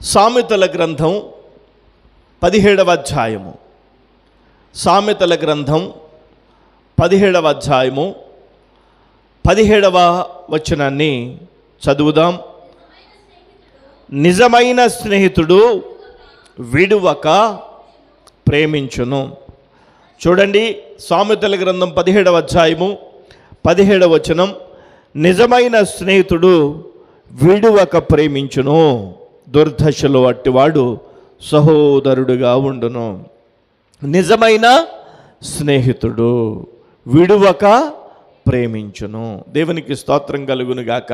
సామెతల గ్రంథం 17వ అధ్యాయము. సామెతల గ్రంథం 17వ అధ్యాయము 17వ వచనాన్ని చదువుదాం. నిజమైన స్నేహితుడు విడువక ప్రేమించును. చూడండి, సామెతల గ్రంథం 17వ అధ్యాయము 17వ వచనం. నిజమైన స్నేహితుడు విడువక ప్రేమించును, దుర్దశలో అట్టివాడు సహోదరుడుగా ఉండును. నిజమైన స్నేహితుడు విడువక ప్రేమించును. దేవునికి స్తోత్రం కలుగును గాక.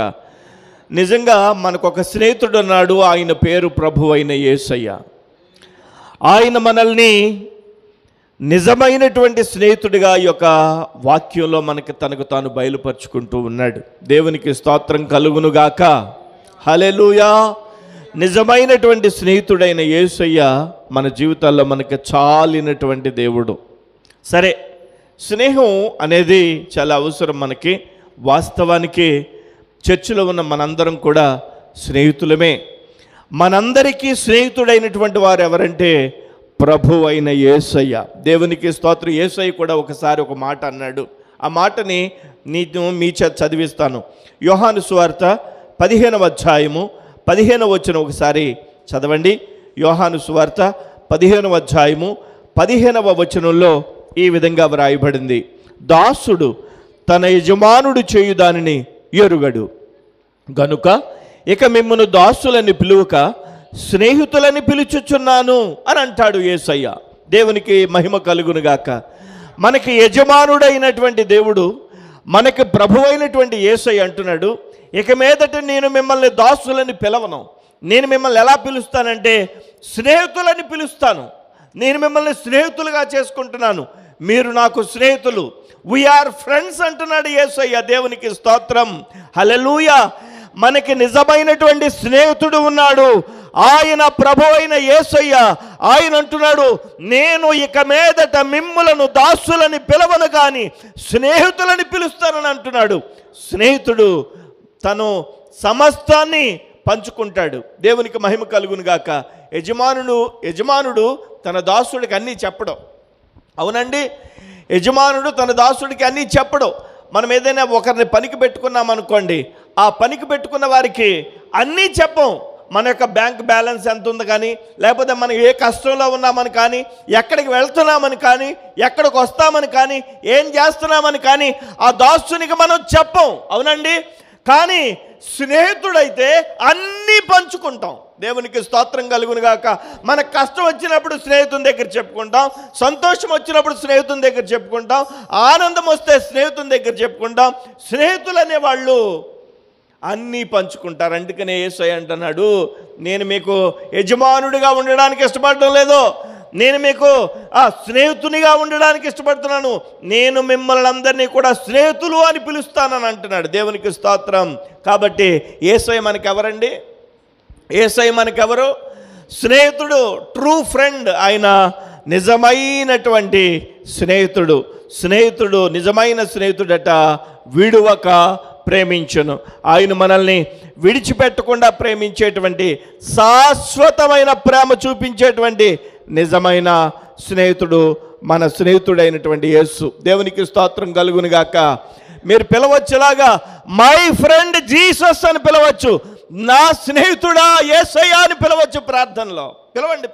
నిజంగా మనకొక స్నేహితుడు ఉన్నాడు. ఆయన పేరు ప్రభు అయిన యేసయ్య. ఆయన మనల్ని నిజమైనటువంటి స్నేహితుడిగా ఈ యొక్క వాక్యంలో మనకి తనకు తాను బయలుపరుచుకుంటూ ఉన్నాడు. దేవునికి స్తోత్రం కలుగును గాక. హల్లెలూయా. నిజమైనటువంటి స్నేహితుడైన యేసయ్య మన జీవితాల్లో మనకి చాలినటువంటి దేవుడు. సరే, స్నేహం అనేది చాలా అవసరం మనకి. వాస్తవానికి చర్చిలో ఉన్న మనందరం కూడా స్నేహితులమే. మనందరికీ స్నేహితుడైనటువంటి వారు ఎవరంటే ప్రభు అయిన యేసయ్య. దేవునికి స్తోత్రం. యేసయ్య కూడా ఒకసారి ఒక మాట అన్నాడు. ఆ మాటని నేను మీ చదివిస్తాను. యోహాను సువార్త 15వ అధ్యాయము 15వ వచనం ఒకసారి చదవండి. యోహాను సువార్త 15వ అధ్యాయము 15వ వచనంలో ఈ విధంగా వ్రాయబడింది. దాసుడు తన యజమానుడు చేయు దానిని ఎరుగడు గనుక ఇక మిమ్మును దాసులని పిలువక స్నేహితులని పిలుచుచున్నాను అని అంటాడు యేసయ్య. దేవునికి మహిమ కలుగునుగాక. మనకి యజమానుడైనటువంటి దేవుడు, మనకి ప్రభు అయినటువంటి యేసయ్య అంటున్నాడు, ఇక మీదట నేను మిమ్మల్ని దాసులని పిలవను. నేను మిమ్మల్ని ఎలా పిలుస్తానంటే స్నేహితులని పిలుస్తాను. నేను మిమ్మల్ని స్నేహితులుగా చేసుకుంటున్నాను. మీరు నాకు స్నేహితులు. వీఆర్ ఫ్రెండ్స్ అంటున్నాడు యేసయ్య. దేవునికి స్తోత్రం. హల్లెలూయా. మనకి నిజమైనటువంటి స్నేహితుడు ఉన్నాడు. ఆయన ప్రభు అయిన యేసయ్య. ఆయన అంటున్నాడు, నేను ఇక మీదట మిమ్ములను దాసులని పిలవను కానీ స్నేహితులని పిలుస్తానని అంటున్నాడు. స్నేహితుడు తను సమస్తాన్ని పంచుకుంటాడు. దేవునికి మహిమ కలుగును గాక. యజమానుడు తన దాసుడికి అన్నీ చెప్పడం. అవునండి, యజమానుడు తన దాసుడికి అన్నీ చెప్పడం. మనం ఏదైనా ఒకరిని పనికి పెట్టుకున్నాం అనుకోండి, ఆ పనికి పెట్టుకున్న వారికి అన్నీ చెప్పం. మన యొక్క బ్యాంక్ బ్యాలెన్స్ ఎంత ఉంది కానీ, లేకపోతే మనం ఏ కష్టంలో ఉన్నామని కానీ, ఎక్కడికి వెళ్తున్నామని కానీ, ఎక్కడికి వస్తామని కానీ, ఏం చేస్తున్నామని కానీ ఆ దాసునికి మనం చెప్పం. అవునండి. కానీ స్నేహితుడైతే అన్నీ పంచుకుంటాం. దేవునికి స్తోత్రం కలుగును గాక. మనకు కష్టం వచ్చినప్పుడు స్నేహితుని దగ్గర చెప్పుకుంటాం, సంతోషం వచ్చినప్పుడు స్నేహితుని దగ్గర చెప్పుకుంటాం, ఆనందం వస్తే స్నేహితుని దగ్గర చెప్పుకుంటాం. స్నేహితులు అనేవాళ్ళు అన్నీ పంచుకుంటారు. అందుకనే యేసయ్య అంటున్నాడు, నేను మీకు యజమానుడిగా ఉండడానికి ఇష్టపడడం లేదు, నేను మీకు స్నేహితునిగా ఉండడానికి ఇష్టపడుతున్నాను. నేను మిమ్మల్ని అందరినీ కూడా స్నేహితులు అని పిలుస్తానని అంటున్నాడు. దేవునికి స్తోత్రం. కాబట్టి యేసయ్య మనకెవరండి? యేసయ్య మనకెవరు? స్నేహితుడు, ట్రూ ఫ్రెండ్. ఆయన నిజమైనటువంటి స్నేహితుడు. స్నేహితుడు, నిజమైన స్నేహితుడట విడువక ప్రేమించును. ఆయన మనల్ని విడిచిపెట్టకుండా ప్రేమించేటువంటి, శాశ్వతమైన ప్రేమ చూపించేటువంటి నిజమైన స్నేహితుడు మన స్నేహితుడైనటువంటి యేసు. దేవునికి స్తోత్రం కలుగును గాక. మీరు పిలవచ్చులాగా మై ఫ్రెండ్ జీసస్ అని పిలవచ్చు, నా స్నేహితుడా యేసయ్య అని పిలవచ్చు. ప్రార్థనలో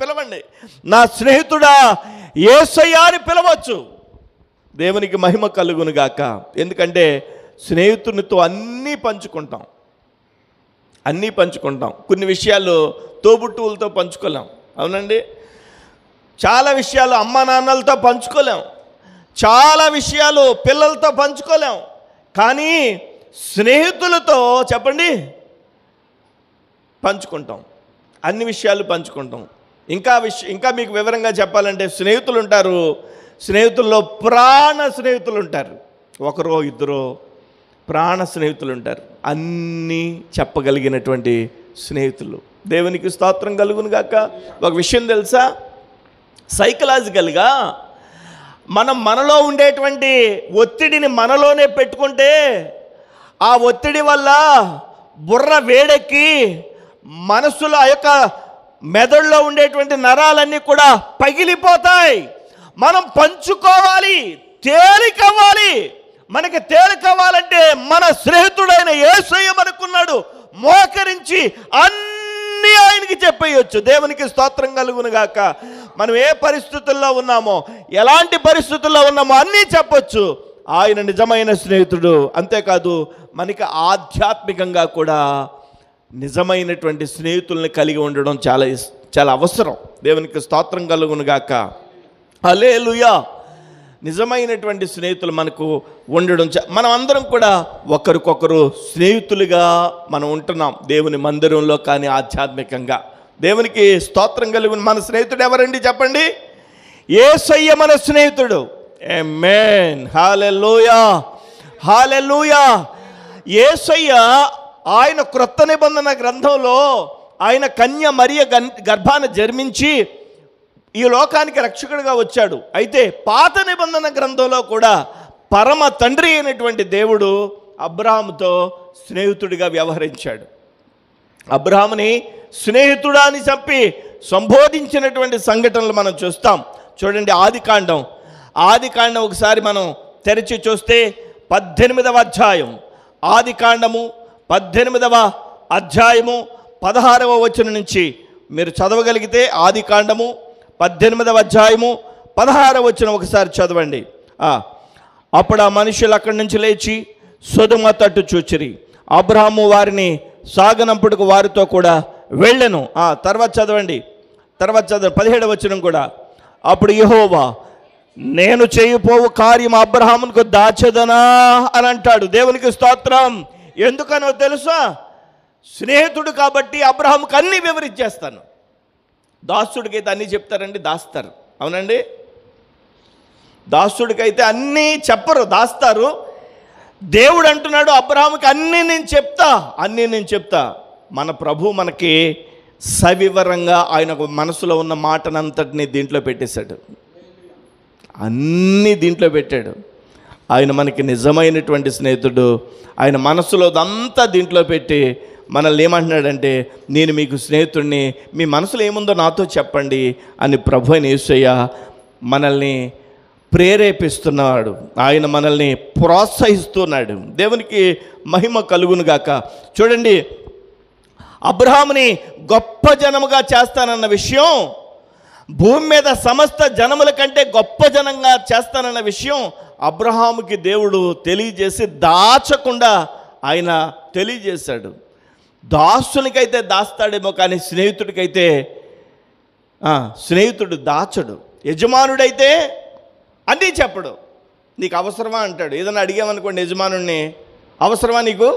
పిలవండి, నా స్నేహితుడా యేసయ్య అని పిలవచ్చు. దేవునికి మహిమ కలుగును గాక. ఎందుకంటే స్నేహితునితో అన్నీ పంచుకుంటాం. కొన్ని విషయాలు తోబుట్టువులతో పంచుకోలేం. అవునండి. చాలా విషయాలు అమ్మ నాన్నలతో పంచుకోలేం. చాలా విషయాలు పిల్లలతో పంచుకోలేం. కానీ స్నేహితులతో చెప్పండి పంచుకుంటాం. అన్ని విషయాలు పంచుకుంటాం. ఇంకా మీకు వివరంగా చెప్పాలంటే స్నేహితులు ఉంటారు. స్నేహితుల్లో ప్రాణ స్నేహితులు ఉంటారు. ఒకరో ఇద్దరో ప్రాణ స్నేహితులు ఉంటారు. అన్నీ చెప్పగలిగినటువంటి స్నేహితులు. దేవునికి స్తోత్రం కలుగును గాక. ఒక విషయం తెలుసా? సైకలాజికల్గా మనలో ఉండేటువంటి ఒత్తిడిని మనలోనే పెట్టుకుంటే ఆ ఒత్తిడి వల్ల బుర్ర వేడెక్కి మనసులో ఆ యొక్క మెదడులో ఉండేటువంటి నరాలన్నీ కూడా పగిలిపోతాయి. మనం పంచుకోవాలి, తేలికవ్వాలి. మనకి తేలికవ్వాలంటే మన స్నేహితుడైన యేసయ్య మనకున్నాడు. మోకరించి అన్నీ ఆయనకి చెప్పేయొచ్చు. దేవునికి స్తోత్రం కలుగును గాక. మనం ఏ పరిస్థితుల్లో ఉన్నామో, ఎలాంటి పరిస్థితుల్లో ఉన్నామో అన్నీ చెప్పొచ్చు. ఆయన నిజమైన స్నేహితుడు. అంతేకాదు, మనకి ఆధ్యాత్మికంగా కూడా నిజమైనటువంటి స్నేహితుల్ని కలిగి ఉండడం చాలా అవసరం. దేవునికి స్తోత్రం కలుగును గాక. హల్లెలూయా. నిజమైనటువంటి స్నేహితులు మనకు ఉండడం, మనం అందరం కూడా ఒకరికొకరు స్నేహితులుగా మనం ఉంటున్నాం, దేవుని మందిరంలో కానీ ఆధ్యాత్మికంగా. దేవునికి స్తోత్రం కలుగును. మన స్నేహితుడు ఎవరండి చెప్పండి? యేసయ్య మన స్నేహితుడు. ఆమేన్. హల్లెలూయా, హల్లెలూయా. యేసయ్య ఆయన క్రొత్త నిబంధన గ్రంథంలో ఆయన కన్య మరియ గర్భాన జన్మించి ఈ లోకానికి రక్షకుడిగా వచ్చాడు. అయితే పాత నిబంధన గ్రంథంలో కూడా పరమ తండ్రి అయినటువంటి దేవుడు అబ్రహాముతో స్నేహితుడిగా వ్యవహరించాడు. అబ్రహాముని స్నేహితుడా అని చెప్పి సంబోధించినటువంటి సంఘటనలు మనం చూస్తాం. చూడండి, ఆదికాండం ఒకసారి మనం తెరిచి చూస్తే 18వ అధ్యాయం, ఆదికాండము 18వ అధ్యాయము 16వ వచనం నుంచి మీరు చదవగలిగితే, ఆదికాండము 18వ అధ్యాయము 16వ వచనం ఒకసారి చదవండి. అప్పుడు ఆ మనుషులు అక్కడి నుంచి లేచి సొదొమ తట్టు చూచిరి. అబ్రహాము వారిని సాగనంపుటకు వారితో కూడా వెళ్ళెను. తర్వాత చదవండి 17వ వచనం కూడా. అప్పుడు యెహోవా, నేను చేయపోవు కార్యం అబ్రహామునకు దాచదనా అని అంటాడు. దేవునికి స్తోత్రం. ఎందుకనో తెలుసా? స్నేహితుడు కాబట్టి అబ్రహాముకు అన్నీ వివరించేస్తాను. దాసుడికైతే అన్నీ చెప్తారండి, దాస్తారు. అవునండి, దాసుడికైతే అన్నీ చెప్పరు, దాస్తారు. దేవుడు అంటున్నాడు అబ్రహాముకి అన్నీ నేను చెప్తా. మన ప్రభు మనకి సవివరంగా ఆయన మనసులో ఉన్న మాటనంతటినీ దీంట్లో పెట్టేశాడు. అన్నీ దీంట్లో పెట్టాడు. ఆయన మనకి నిజమైనటువంటి స్నేహితుడు. ఆయన మనసులో అంతా దీంట్లో పెట్టి మనల్ని ఏమంటున్నాడంటే, నేను మీకు స్నేహితుడిని, మీ మనసులో ఏముందో నాతో చెప్పండి అని ప్రభు అయిన యేసయ్య మనల్ని ప్రేరేపిస్తున్నాడు. ఆయన మనల్ని ప్రోత్సహిస్తున్నాడు. దేవునికి మహిమ కలుగును గాక. చూడండి, అబ్రహాముని గొప్ప జనముగా చేస్తానన్న విషయం, భూమి మీద సమస్త జనముల కంటే గొప్ప జనంగా చేస్తానన్న విషయం అబ్రహాముకి దేవుడు తెలియజేసి దాచకుండా ఆయన తెలియజేశాడు. దాసునికైతే దాస్తాడేమో, కానీ స్నేహితుడికైతే స్నేహితుడు దాచడు. యజమానుడైతే అన్నీ చెప్పడు. నీకు అవసరమా అంటాడు. ఏదైనా అడిగామనుకోండి యజమానుడిని, అవసరమా నీకు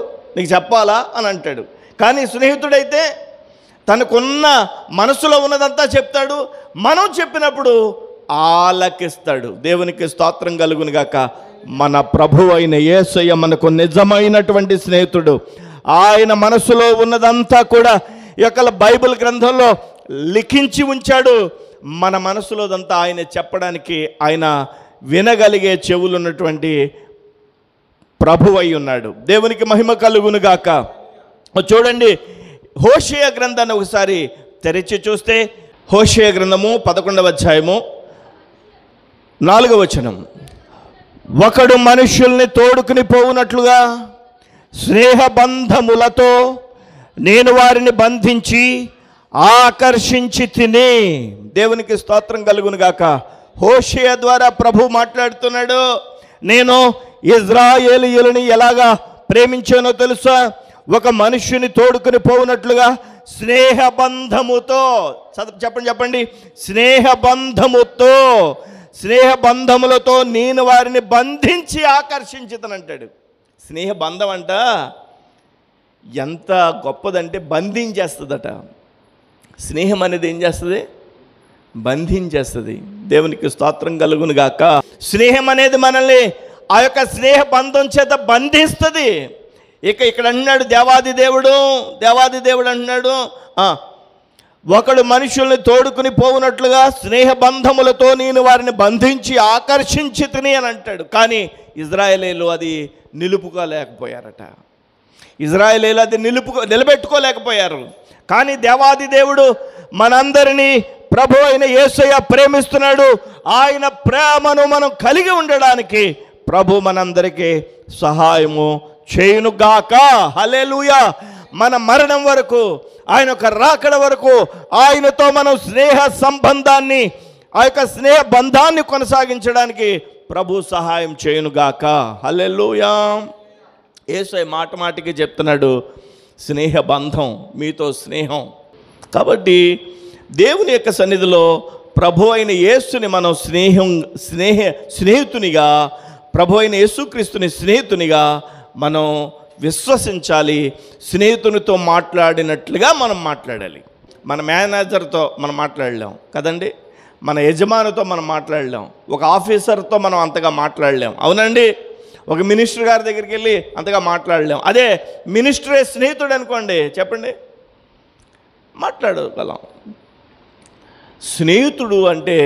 చెప్పాలా అని అంటాడు. కానీ స్నేహితుడైతే తనకున్న మనసులో ఉన్నదంతా చెప్తాడు. మనం చెప్పినప్పుడు ఆలకిస్తాడు. దేవునికి స్తోత్రం కలుగును గాక. మన ప్రభు అయిన యేసయ్య మనకు నిజమైనటువంటి స్నేహితుడు. ఆయన మనసులో ఉన్నదంతా కూడా ఈ యొక్క బైబిల్ గ్రంథంలో లిఖించి ఉంచాడు. మన మనసులోదంతా ఆయన చెప్పడానికి ఆయన వినగలిగే చెవులున్నటువంటి ప్రభు అయి ఉన్నాడు. దేవునికి మహిమ కలుగును గాక. చూడండి, హోషేయ గ్రంథాన్ని ఒకసారి తెరిచి చూస్తే, హోషేయ గ్రంథము 11వ అధ్యాయము 4వ వచనం. ఒకడు మనుష్యుల్ని తోడుకుని పోవునట్లుగా స్నేహబంధములతో నేను వారిని బంధించి ఆకర్షించి తిని. దేవునికి స్తోత్రం కలుగును గాక. హోషేయ ద్వారా ప్రభు మాట్లాడుతున్నాడు. నేను ఇజ్రాయేలీయులని ఎలాగా ప్రేమించానో తెలుసా? ఒక మనుష్యుని తోడుకుని పోవునట్లుగా స్నేహబంధముతో. చెప్పండి, స్నేహబంధములతో నేను వారిని బంధించి ఆకర్షించుతానంటాడు. స్నేహబంధం అంట ఎంత గొప్పదంటే బంధించేస్తుందట. స్నేహం అనేది ఏం చేస్తుంది? బంధించేస్తుంది. దేవునికి స్తోత్రం కలుగును గాక. స్నేహం అనేది మనల్ని ఆ యొక్క స్నేహ బంధం చేత బంధిస్తుంది. ఇక్కడ అన్నాడు దేవాది దేవుడు అంటున్నాడు, ఒకడు మనుషుల్ని తోడుకుని పోవునట్లుగా స్నేహబంధములతో నేను వారిని బంధించి ఆకర్షించి తిని అని అంటాడు. కానీ ఇజ్రాయేలీలు అది నిలుపుకోలేకపోయారట. ఇజ్రాయేలీలు అది నిలబెట్టుకోలేకపోయారు. కానీ దేవాది దేవుడు మనందరినీ ప్రభు అయిన యేసయ్య ప్రేమిస్తున్నాడు. ఆయన ప్రేమను మనం కలిగి ఉండడానికి ప్రభు మనందరికీ సహాయము చేయునుగాక. హల్లెలూయా. మన మరణం వరకు, ఆయన యొక్క రాకడ వరకు ఆయనతో మనం స్నేహ సంబంధాన్ని, ఆ యొక్క స్నేహ బంధాన్ని కొనసాగించడానికి ప్రభు సహాయం చేయునుగాక. హల్లెలూయా. యేసయ్య మాట మాటికి చెప్తున్నాడు, స్నేహ బంధం, మీతో స్నేహం. కాబట్టి దేవుని యొక్క సన్నిధిలో ప్రభు అయిన యేసుని మనం స్నేహితునిగా, ప్రభు అయిన యేసుక్రీస్తుని స్నేహితునిగా మనం విశ్వసించాలి. స్నేహితునితో మాట్లాడినట్లుగా మనం మాట్లాడాలి. మన మేనేజర్తో మనం మాట్లాడలేం కదండి, మన యజమానితో మనం మాట్లాడలేం, ఒక ఆఫీసర్తో మనం అంతగా మాట్లాడలేం, అవునండి. ఒక మినిస్టర్ గారి దగ్గరికి వెళ్ళి అంతగా మాట్లాడలేం. అదే మినిస్టరే స్నేహితుడు అనుకోండి, చెప్పండి, మాట్లాడగలం. స్నేహితుడు అంటే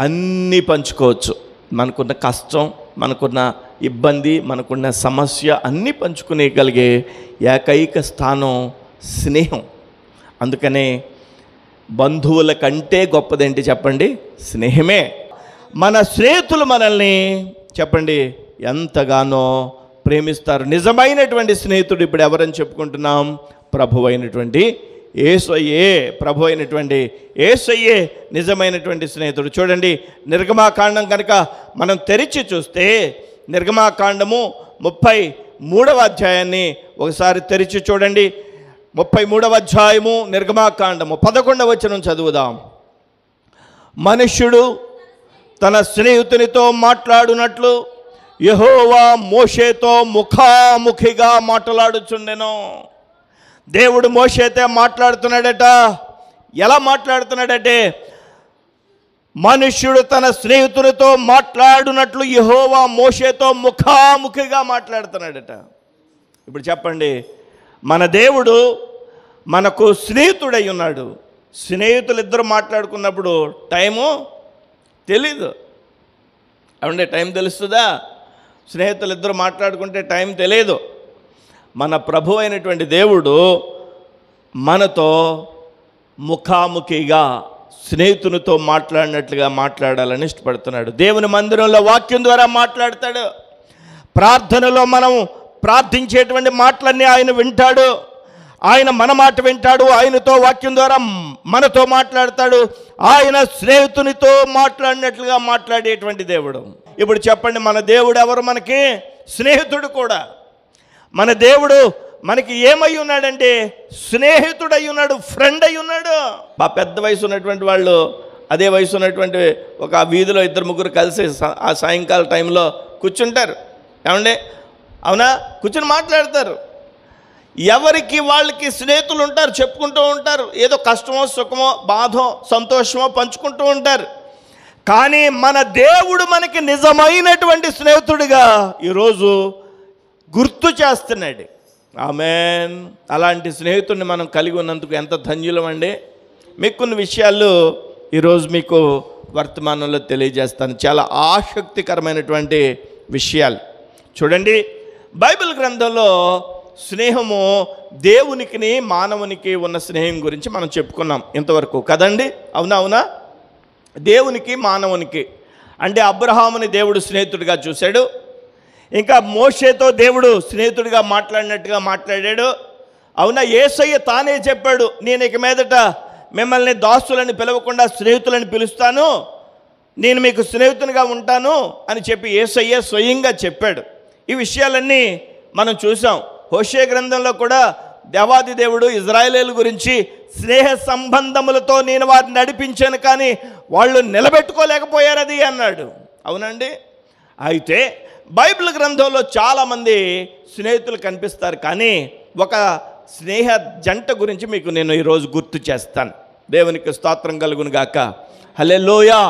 అన్నీ పంచుకోవచ్చు. మనకున్న కష్టం, మనకున్న ఇబ్బంది, మనకున్న సమస్య అన్నీ పంచుకునేగలిగే ఏకైక స్థానం స్నేహం. అందుకనే బంధువుల కంటే గొప్పదేంటి చెప్పండి? స్నేహమే. మన స్నేహితులు మనల్ని చెప్పండి ఎంతగానో ప్రేమిస్తారు. నిజమైనటువంటి స్నేహితుడు ఇప్పుడు ఎవరని చెప్పుకుంటున్నాం? ప్రభు అయినటువంటి యేసయ్యే. ప్రభు అయినటువంటి యేసయ్యే నిజమైనటువంటి స్నేహితుడు. చూడండి, నిర్గమాకాండం కనుక మనం తెరిచి చూస్తే, నిర్గమాకాండము 33వ అధ్యాయాన్ని ఒకసారి తెరిచి చూడండి. 33వ అధ్యాయము నిర్గమాకాండము 11వ వచనం చదువుదాం. మనుష్యుడు తన స్నేహితునితో మాట్లాడునట్లు యెహోవా మోషేతో ముఖాముఖిగా మాట్లాడుచుండెను. దేవుడు మోషేతో మాట్లాడుతున్నాడట. ఎలా మాట్లాడుతున్నాడంటే, మనుష్యుడు తన స్నేహితునితో మాట్లాడునట్లు యెహోవా మోషేతో ముఖాముఖిగా మాట్లాడుతున్నాడట. ఇప్పుడు చెప్పండి, మన దేవుడు మనకు స్నేహితుడై ఉన్నాడు. స్నేహితులు ఇద్దరు మాట్లాడుకున్నప్పుడు టైము తెలీదు. అవునండి, టైం తెలుస్తుందా? స్నేహితులు ఇద్దరు మాట్లాడుకుంటే టైం తెలియదు. మన ప్రభు అయినటువంటి దేవుడు మనతో ముఖాముఖిగా స్నేహితునితో మాట్లాడినట్లుగా మాట్లాడాలని ఇష్టపడుతున్నాడు. దేవుని మందిరంలో వాక్యం ద్వారా మాట్లాడతాడు. ప్రార్థనలో మనం ప్రార్థించేటువంటి మాటలన్నీ ఆయన వింటాడు. ఆయన మన మాట వింటాడు. ఆయనతో వాక్యం ద్వారా మనతో మాట్లాడతాడు. ఆయన స్నేహితునితో మాట్లాడినట్లుగా మాట్లాడేటువంటి దేవుడు. ఇప్పుడు చెప్పండి, మన దేవుడు ఎవరు? మనకి స్నేహితుడు కూడా. మన దేవుడు మనకి ఏమై ఉన్నాడంటే స్నేహితుడై ఉన్నాడు, ఫ్రెండ్ అయి ఉన్నాడు. మా పెద్ద వయసు ఉన్నటువంటి వాళ్ళు, అదే వయసు ఉన్నటువంటి ఒక వీధిలో ఇద్దరు ముగ్గురు కలిసి ఆ సాయంకాల టైంలో కూర్చుంటారు. ఏమండి, అవునా? కూర్చుని మాట్లాడతారు. ఎవరికి వాళ్ళకి స్నేహితులు ఉంటారు, చెప్పుకుంటూ ఉంటారు. ఏదో కష్టమో, సుఖమో, బాధో, సంతోషమో పంచుకుంటూ ఉంటారు. కానీ మన దేవుడు మనకి నిజమైనటువంటి స్నేహితుడిగా ఈరోజు గుర్తు చేస్తున్నాడు. ఆమేన్. అలాంటి స్నేహితుడిని మనం కలిగి ఉన్నందుకు ఎంత ధన్యులం అండి. మీకు కొన్ని విషయాలు ఈరోజు మీకు వర్తమానంలో తెలియజేస్తాను, చాలా ఆసక్తికరమైనటువంటి విషయాలు. చూడండి, బైబిల్ గ్రంథంలో స్నేహము దేవునికి మానవునికి ఉన్న స్నేహం గురించి మనం చెప్పుకున్నాం ఇంతవరకు కదండి. అవునా? దేవునికి మానవునికి అంటే అబ్రహాముని దేవుడు స్నేహితుడిగా చూశాడు. ఇంకా మోషేతో దేవుడు స్నేహితుడిగా మాట్లాడినట్టుగా మాట్లాడాడు. అవునా? యేసయ్య తానే చెప్పాడు, నేను ఇక మీదట మిమ్మల్ని దాసులని పిలవకుండా స్నేహితులని పిలుస్తాను, నేను మీకు స్నేహితునిగా ఉంటాను అని చెప్పి యేసయ్య స్వయంగా చెప్పాడు. ఈ విషయాలన్నీ మనం చూసాం. హోషే గ్రంథంలో కూడా దేవాది దేవుడు ఇజ్రాయేలీయుల గురించి స్నేహ సంబంధములతో నేను వారిని నడిపించాను, కానీ వాళ్ళు నిలబెట్టుకోలేకపోయారు అది అన్నాడు. అవునండి. అయితే బైబిల్ గ్రంథంలో చాలామంది స్నేహితులు కనిపిస్తారు, కానీ ఒక స్నేహ జంట గురించి మీకు నేను ఈరోజు గుర్తు చేస్తాను. దేవునికి స్తోత్రం కలుగును గాక. హల్లెలూయా.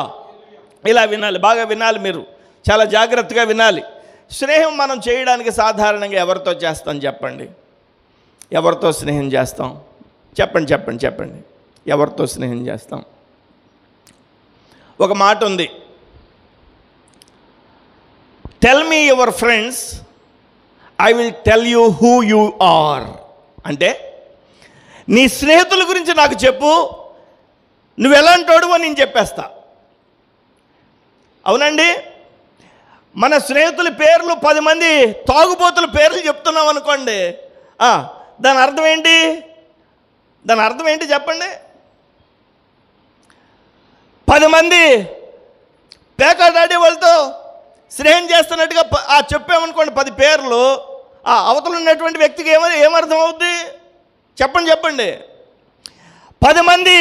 ఇలా వినాలి, బాగా వినాలి, మీరు చాలా జాగ్రత్తగా వినాలి. స్నేహం మనం చేయడానికి సాధారణంగా ఎవరితో చేస్తాం చెప్పండి? ఎవరితో స్నేహం చేస్తాం? చెప్పండి. ఎవరితో స్నేహం చేస్తాం? ఒక మాట ఉంది, tell me your friends, I will tell you who you are. అంటే నీ స్నేహితుల గురించి నాకు చెప్పు, నువ్వు ఎలాంటోడు అని నేను చెప్పేస్తా. అవునండి, మన స్నేహితుల పేర్లు 10 మంది తాగుబోతుల పేర్లు చెప్తున్నాం అనుకోండి, దాని అర్థం ఏంటి? దాని అర్థం ఏంటి చెప్పండి? 10 మంది పేకాడాడే వాళ్ళతో స్నేహం చేస్తున్నట్టుగా చెప్పామనుకోండి 10 పేర్లు, అవతల ఉన్నటువంటి వ్యక్తికి ఏమర్థం అవుద్ది? చెప్పండి. 10 మంది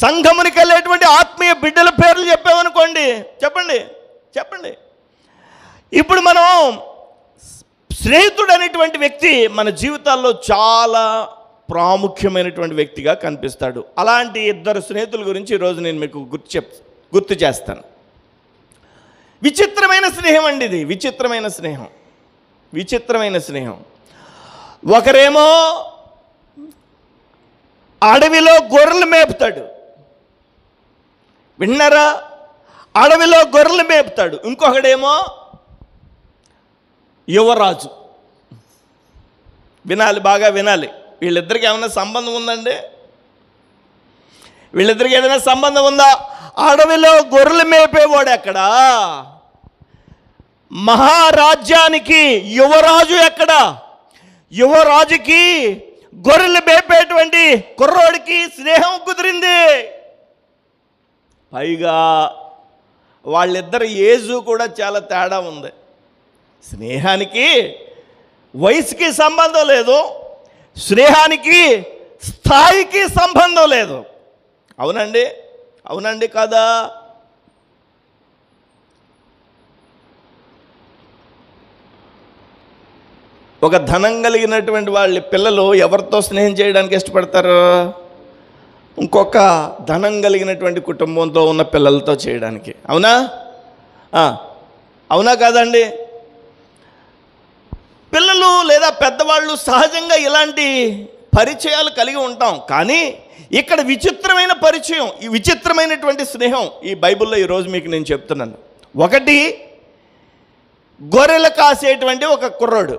సంఘమునికి వెళ్ళేటువంటి ఆత్మీయ బిడ్డల పేర్లు చెప్పామనుకోండి, చెప్పండి. ఇప్పుడు మనం స్నేహితుడు అనేటువంటి వ్యక్తి మన జీవితాల్లో చాలా ప్రాముఖ్యమైనటువంటి వ్యక్తిగా కనిపిస్తాడు. అలాంటి 2 స్నేహితుల గురించి ఈరోజు నేను మీకు గుర్తు చేస్తాను. విచిత్రమైన స్నేహం అండి ఇది, విచిత్రమైన స్నేహం. ఒకరేమో అడవిలో గొర్రెలు మేపుతాడు, విన్నారా? అడవిలో గొర్రెలు మేపుతాడు. ఇంకొకడేమో యువరాజు. బాగా వినాలి. వీళ్ళిద్దరికి ఏమైనా సంబంధం ఉందండి? వీళ్ళిద్దరికి ఏదైనా సంబంధం ఉందా? అడవిలో గొర్రెలు మేపేవాడు ఎక్కడ? మహారాజ్యానికి యువరాజు ఎక్కడ? యువరాజుకి గొర్రెలు మేపేటువంటి కుర్రోడికి స్నేహం కుదిరింది. పైగా వాళ్ళిద్దరి ఏజు కూడా చాలా తేడా ఉంది. స్నేహానికి వయసుకి సంబంధం లేదు, స్నేహానికి స్థాయికి సంబంధం లేదు. అవునండి కాదా? ఒక ధనం కలిగినటువంటి వాళ్ళ పిల్లలు ఎవరితో స్నేహం చేయడానికి ఇష్టపడతారు? ఇంకొక ధనం కలిగినటువంటి కుటుంబంతో ఉన్న పిల్లలతో చేయడానికి. అవునా కాదండి? పిల్లలు లేదా పెద్దవాళ్ళు సహజంగా ఇలాంటి పరిచయాలు కలిగి ఉంటాం. కానీ ఇక్కడ విచిత్రమైన పరిచయం, ఈ విచిత్రమైనటువంటి స్నేహం ఈ బైబిల్లో ఈరోజు మీకు నేను చెప్తున్నాను. ఒకటి, గొర్రెలు కాసేటువంటి ఒక కుర్రోడు.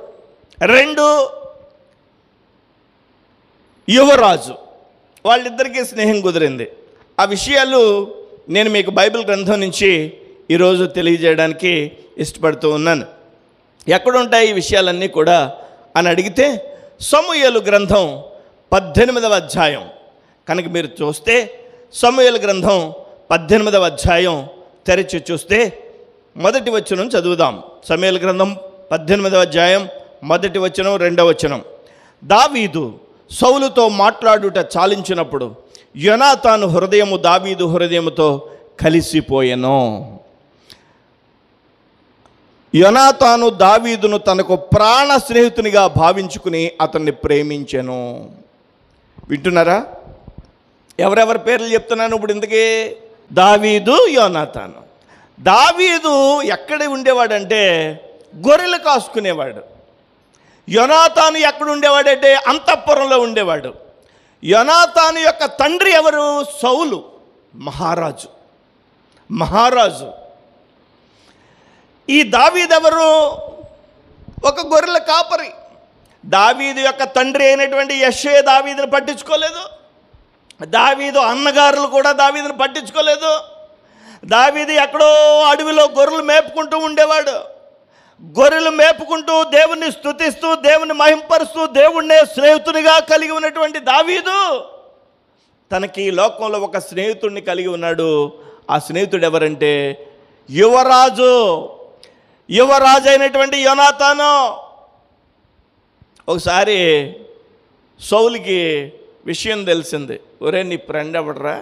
2, యువరాజు. వాళ్ళిద్దరికీ స్నేహం కుదిరింది. ఆ విషయాలు నేను మీకు బైబిల్ గ్రంథం నుంచి ఈరోజు తెలియజేయడానికి ఇష్టపడుతూ ఉన్నాను. ఎక్కడుంటాయి ఈ విషయాలన్నీ కూడా అని అడిగితే సమూయేలు గ్రంథం 18వ అధ్యాయం. కనుక మీరు చూస్తే సమూయేలు గ్రంథం 18వ అధ్యాయం తెరిచి చూస్తే మొదటి వచనం చదువుదాం. సమూయేలు గ్రంథం 18వ అధ్యాయం మొదటి వచనం, 2వ వచనం. దావీదు సౌలుతో మాట్లాడుట చాలించినప్పుడు యోనాతాను హృదయము దావీదు హృదయముతో కలిసిపోయెను. యోనాతాను దావీదును తనకు ప్రాణ స్నేహితునిగా భావించుకుని అతన్ని ప్రేమించెను. వింటున్నారా? ఎవరెవరి పేర్లు చెప్తున్నాను ఇప్పుడు ఇంతకీ? దావీదు, యోనాతాను. దావీదు ఎక్కడ ఉండేవాడంటే గొర్రెలు కాసుకునేవాడు. యోనాతాను ఎక్కడ ఉండేవాడంటే అంతఃపురంలో ఉండేవాడు. యోనాతాను యొక్క తండ్రి ఎవరు? సౌలు, మహారాజు. ఈ దావీదు ఎవరు? ఒక గొర్రెల కాపరి. దావీదు యొక్క తండ్రి అయినటువంటి యెష్షే దావీదును పట్టించుకోలేదు. దావీదు అన్నగారులు కూడా దావీదును పట్టించుకోలేదు. దావీదు ఎక్కడో అడవిలో గొర్రెలు మేపుకుంటూ ఉండేవాడు. గొర్రెలు మేపుకుంటూ దేవుణ్ణి స్తుతిస్తూ దేవుని మహింపరుస్తూ దేవుణ్ణే స్నేహితునిగా కలిగి ఉన్నటువంటి దావీదు తనకి ఈ లోకంలో ఒక స్నేహితుడిని కలిగి ఉన్నాడు. ఆ స్నేహితుడు ఎవరంటే యువరాజు అయినటువంటి యోనాతాను. ఒకసారి సౌలుకి విషయం తెలిసింది. ఒరే, నీ ఫ్రెండ్ ఎవడరా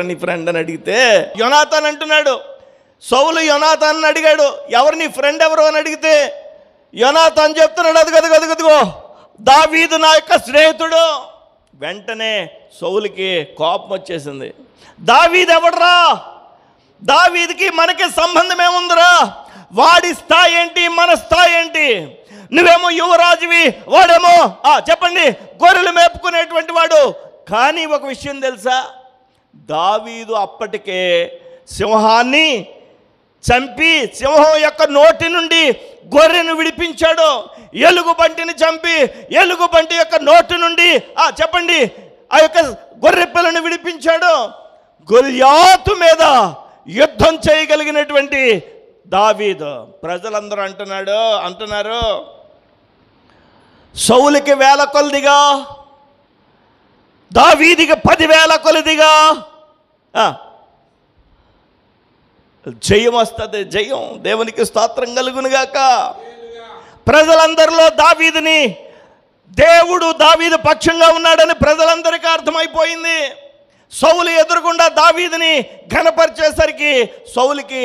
నీ ఫ్రెండ్ అని అడిగితే యోనాతాను అంటున్నాడు. సౌలు యోనాతాను అడిగాడు, ఎవరు నీ ఫ్రెండ్ ఎవరు అని అడిగితే యోనాతాను చెప్తున్నాడు, అదిగో దావీదు నా యొక్క స్నేహితుడు. వెంటనే సౌలుకి కోపం వచ్చేసింది. దావీదు ఎవడరా? దావీదుకి మనకి సంబంధం ఏముందిరా? వాడి స్థాయి ఏంటి, మన స్థాయి ఏంటి? నువ్వేమో యువరాజువి, వాడేమో చెప్పండి గొర్రెలు మేపుకునేటువంటి వాడు. కానీ ఒక విషయం తెలుసా? దావీదు అప్పటికే సింహాన్ని చంపి సింహం యొక్క నోటి నుండి గొర్రెను విడిపించాడు. ఎలుగుబంటిని చంపి ఎలుగుబంటి యొక్క నోటి నుండి చెప్పండి ఆ యొక్క గొర్రె పిల్లను విడిపించాడు. గొల్యాతు మీద యుద్ధం చేయగలిగినటువంటి దావీదు. ప్రజలందరూ అంటున్నారు సౌలుకి 1000 కొలదిగా, దావీదికి 10,000 కొలదిగా జయం వస్తుంది. జయం దేవునికి స్తోత్రం కలుగునుగాక. ప్రజలందరిలో దావీదు పక్షంగా ఉన్నాడని ప్రజలందరికీ అర్థమైపోయింది. సౌలు ఎదురుగుండా దావీదుని ఘనపరిచేసరికి సౌలుకి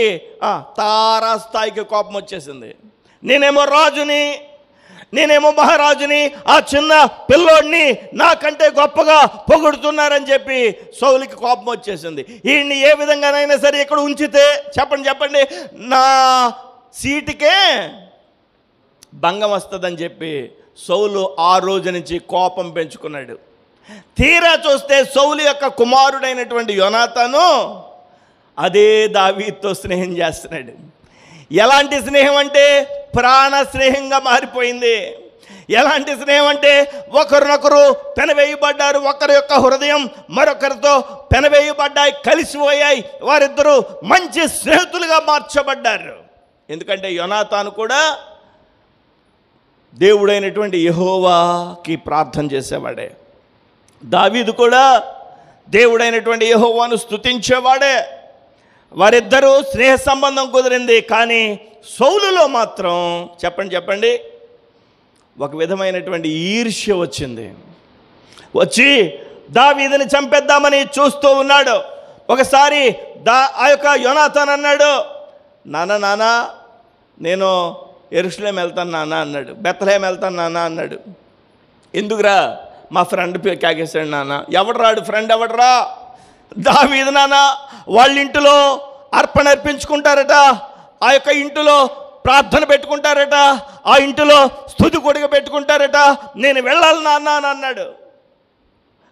తారాస్థాయికి కోపం వచ్చేసింది. నేనేమో రాజుని, నేనేమో మహారాజుని, ఆ చిన్న పిల్లోడిని నాకంటే గొప్పగా పొగుడుతున్నారని చెప్పి సౌలుకి కోపం వచ్చేసింది. ఈయన్ని ఏ విధంగానైనా సరే ఇక్కడ ఉంచితే చెప్పండి నా సీటుకే భంగం వస్తుందని చెప్పి సౌలు ఆ రోజు నుంచి కోపం పెంచుకున్నాడు. తీరా చూస్తే సౌలు యొక్క కుమారుడైనటువంటి యోనాతాను అదే దావీదుతో స్నేహం చేస్తున్నాడు. ఎలాంటి స్నేహం అంటే ప్రాణ స్నేహంగా మారిపోయింది. ఎలాంటి స్నేహం అంటే ఒకరినొకరు పెనవేయబడ్డారు. ఒకరి యొక్క హృదయం మరొకరితో పెనవేయబడ్డాయి, కలిసిపోయాయి. వారిద్దరూ మంచి స్నేహితులుగా మార్చబడ్డారు. ఎందుకంటే యోనాతాను కూడా దేవుడైనటువంటి యెహోవాకి ప్రార్థన చేసేవాడే, దావీదు కూడా దేవుడైనటువంటి యెహోవాను స్తుతించేవాడే. వారిద్దరూ స్నేహ సంబంధం కుదిరింది. కానీ సౌలులో మాత్రం చెప్పండి ఒక విధమైనటువంటి ఈర్ష్య వచ్చింది. వచ్చి దావీదుని చంపేద్దామని చూస్తూ ఉన్నాడు. ఒకసారి ఆ యొక్క యోనాతాన్ అన్నాడు, నాన్న నేను యెరూషలేం వెళ్తాను నాన్న అన్నాడు. బెత్లెహేం వెళ్తాను నాన్న అన్నాడు. ఎందుకురా? మా ఫ్రెండ్ కాకేశాడు నాన్న. ఎవడరాడు ఫ్రెండ్? ఎవడరా? దావీదు నాన్న. వాళ్ళ ఇంటిలో అర్పణ అర్పించుకుంటారట, ఆ యొక్క ఇంటిలో ప్రార్థన పెట్టుకుంటారట, ఆ ఇంటిలో స్తుతి కొడుకు పెట్టుకుంటారట. నేను వెళ్ళాలి నాన్న అని అన్నాడు.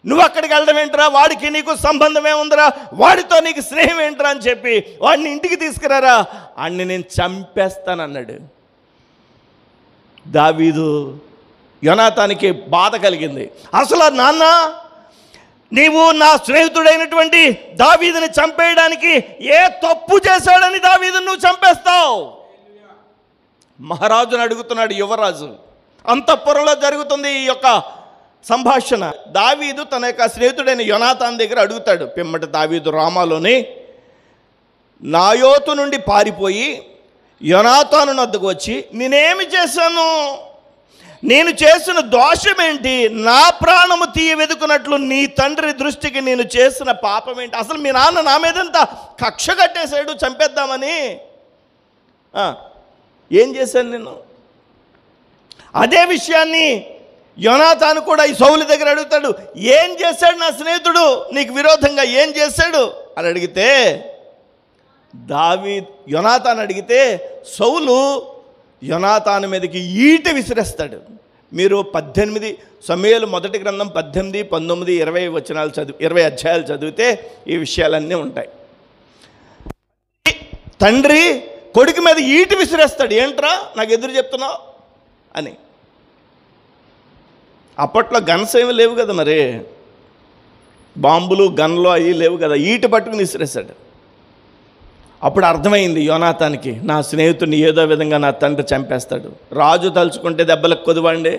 నువ్వు అక్కడికి వెళ్ళడం ఏంట్రా? వాడికి నీకు సంబంధం ఏముందిరా? వాడితో నీకు స్నేహం ఏంట్రా అని చెప్పి వాడిని ఇంటికి తీసుకురారా, వాడిని నేను చంపేస్తానన్నాడు. దావీదు యోనాతానికి బాధ కలిగింది. అసలు నాన్న, నీవు నా స్నేహితుడైనటువంటి దావీదుని చంపేయడానికి ఏ తప్పు చేశాడని దావీదుని నువ్వు చంపేస్తావు? మహారాజును అడుగుతున్నాడు యువరాజు. అంతఃపురంలో జరుగుతుంది ఈ యొక్క సంభాషణ. దావీదు తన యొక్క స్నేహితుడైన యోనాతాన్ దగ్గర అడుగుతాడు. పిమ్మట దావీదు రామాలోని నాయోతు నుండి పారిపోయి యోనాతాను వద్దకు వచ్చి, నేనేమి చేశాను? నేను చేసిన దోషం ఏంటి? నా ప్రాణము తీయ వెతుకున్నట్లు నీ తండ్రి దృష్టికి నేను చేసిన పాపం ఏంటి? అసలు మీ నాన్న నా మీదంతా కక్ష కట్టేశాడు చంపేద్దామని. ఏం చేశాను నేను? అదే విషయాన్ని యోనాతాను కూడా ఈ సౌలు దగ్గర అడుగుతాడు. ఏం చేశాడు నా స్నేహితుడు నీకు విరోధంగా? ఏం చేశాడు అని అడిగితే యోనాతాను అడిగితే సౌలు యోనాతాను మీదకి ఈట విసిరేస్తాడు. మీరు 18 సమూయేలు మొదటి గ్రంథం 18, 19, 20 అధ్యాయాలు చదివితే ఈ విషయాలన్నీ ఉంటాయి. తండ్రి కొడుకు మీద ఈట విసిరేస్తాడు. ఏంట్రా నాకు ఎదురు చెప్తున్నావు అని. అప్పట్లో గన్స్ ఏమి లేవు కదా, మరి బాంబులు గన్లు అవి లేవు కదా. ఈట పట్టుకుని విసిరేస్తాడు. అప్పుడు అర్థమైంది యోనాతానికి, నా స్నేహితుడిని ఏదో విధంగా నా తండ్రి చంపేస్తాడు. రాజు తలుచుకుంటే దెబ్బలకు కొదువండి,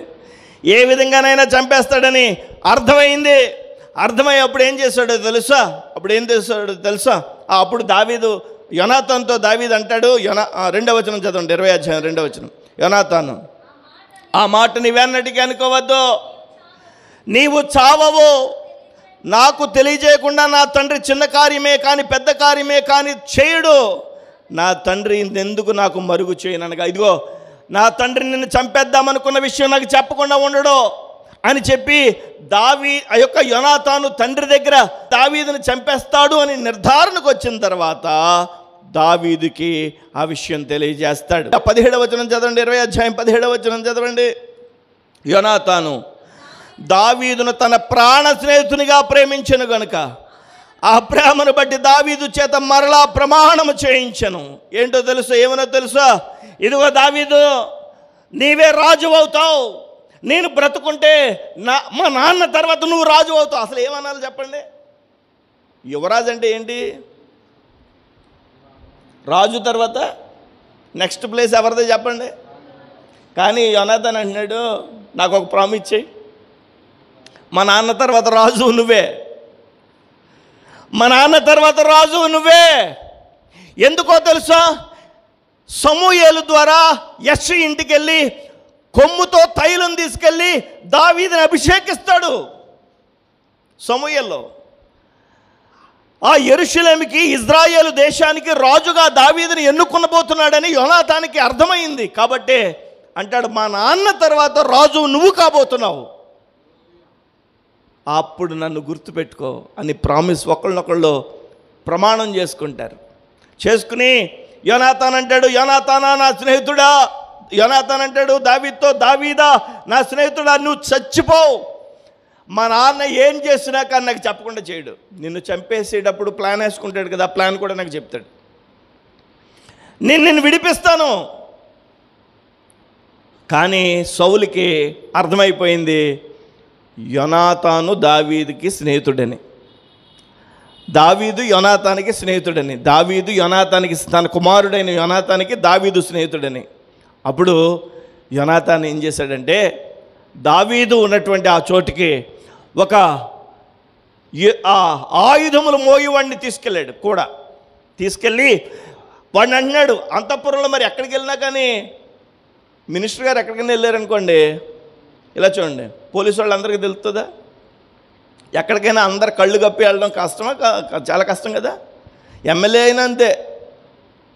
ఏ విధంగానైనా చంపేస్తాడని అర్థమైంది. అర్థమై అప్పుడు ఏం చేశాడో తెలుసా? అప్పుడు దావీదు యోనాతానుతో దావీదు అంటాడు. 2వ వచనం చదవండి, 20వ అధ్యాయం 2వ వచనం. యోనాతాను, ఆ మాట నీవెన్నటికీ అనుకోవద్దు, నీవు చావవు. నాకు తెలియజేయకుండా నా తండ్రి చిన్న కార్యమే కానీ పెద్ద కార్యమే కానీ చేయడు. నా తండ్రి ఎందుకు నాకు మరుగు చేయననగా, ఇదిగో నా తండ్రి నిన్ను చంపేద్దామనుకున్న విషయం నాకు చెప్పకుండా ఉండడు అని చెప్పి ఆ యొక్క యోనాతాను తండ్రి దగ్గర దావీదుని చంపేస్తాడు అని నిర్ధారణకు వచ్చిన తర్వాత దావీదుకి ఆ విషయం తెలియజేస్తాడు. 17వ వచనం చదవండి, 20వ అధ్యాయం 17వ వచనం చదవండి. యోనాతాను దావీదును తన ప్రాణ స్నేహితునిగా ప్రేమించెను గనుక ఆ ప్రేమను బట్టి దావీదు చేత మరలా ప్రమాణము చేయించెను. ఏంటో తెలుసా? ఏమనో తెలుసా? ఇదిగో దావీదు, నీవే రాజు అవుతావు, నేను బ్రతుకుంటే మా నాన్న తర్వాత నువ్వు రాజు అవుతావు. అసలు ఏమనాలి చెప్పండి? యువరాజు అంటే ఏంటి? రాజు తర్వాత నెక్స్ట్ ప్లేస్ ఎవరిదో చెప్పండి. కానీ యోనాతాన్ అంటున్నాడు, నాకు ఒక ప్రామిస్ చెయ్యి, మా నాన్న తర్వాత రాజు నువ్వే, మా నాన్న తర్వాత రాజు నువ్వే. ఎందుకో తెలుసా? సమూయేలు ద్వారా యెష్షయి ఇంటికి వెళ్ళి కొమ్ముతో తైలం తీసుకెళ్ళి దావీదుని అభిషేకిస్తాడు. సమూయేలు ఆ యెరూషలేముకి, ఇజ్రాయేలు దేశానికి రాజుగా దావీదుని ఎన్నుకొనబోతున్నాడని యోనాతానికి అర్థమైంది. కాబట్టి అంటాడు, మా నాన్న తర్వాత రాజు నువ్వు కాబోతున్నావు, అప్పుడు నన్ను గుర్తుపెట్టుకో అని ప్రామిస్ ఒకళ్ళనొకళ్ళు ప్రమాణం చేసుకుంటారు. చేసుకుని యోనాతాన్ అంటాడు, యోనాతానా నా స్నేహితుడా, యోనాతాన్ అంటాడు దావీదుతో, దావీదా నా స్నేహితుడా, నువ్వు చచ్చిపోవు, మా నాన్న ఏం చేసినా కానీ నాకు చెప్పకుండా చేయడు. నిన్ను చంపేసేటప్పుడు ప్లాన్ వేసుకుంటాడు కదా, ప్లాన్ కూడా నాకు చెప్తాడు. నిన్ను విడిపిస్తాను. కానీ సౌలుకి అర్థమైపోయింది యోనాతాను దావీదుకి స్నేహితుడని, దావీదు యోనాతానికి స్నేహితుడని, దావీదు యోనాతానికి, తన కుమారుడైన యోనాతానికి దావీదు స్నేహితుడని. అప్పుడు యోనాతాన్ ఏం చేశాడంటే దావీదు ఉన్నటువంటి ఆ చోటుకి ఒక ఆయుధములు మోయేవాడిని తీసుకెళ్ళాడు. కూడా తీసుకెళ్ళి వాడిని అంటున్నాడు, అంతఃపురంలో మరి ఎక్కడికి వెళ్ళినా కానీ మినిస్టర్ గారు ఎక్కడికైనా వెళ్ళారనుకోండి, ఇలా చూడండి, పోలీసు వాళ్ళందరికీ తెలుస్తుందా? ఎక్కడికైనా అందరు కళ్ళు కప్పి వెళ్ళడం కష్టమా? చాలా కష్టం కదా. ఎమ్మెల్యే అయినా అంతే,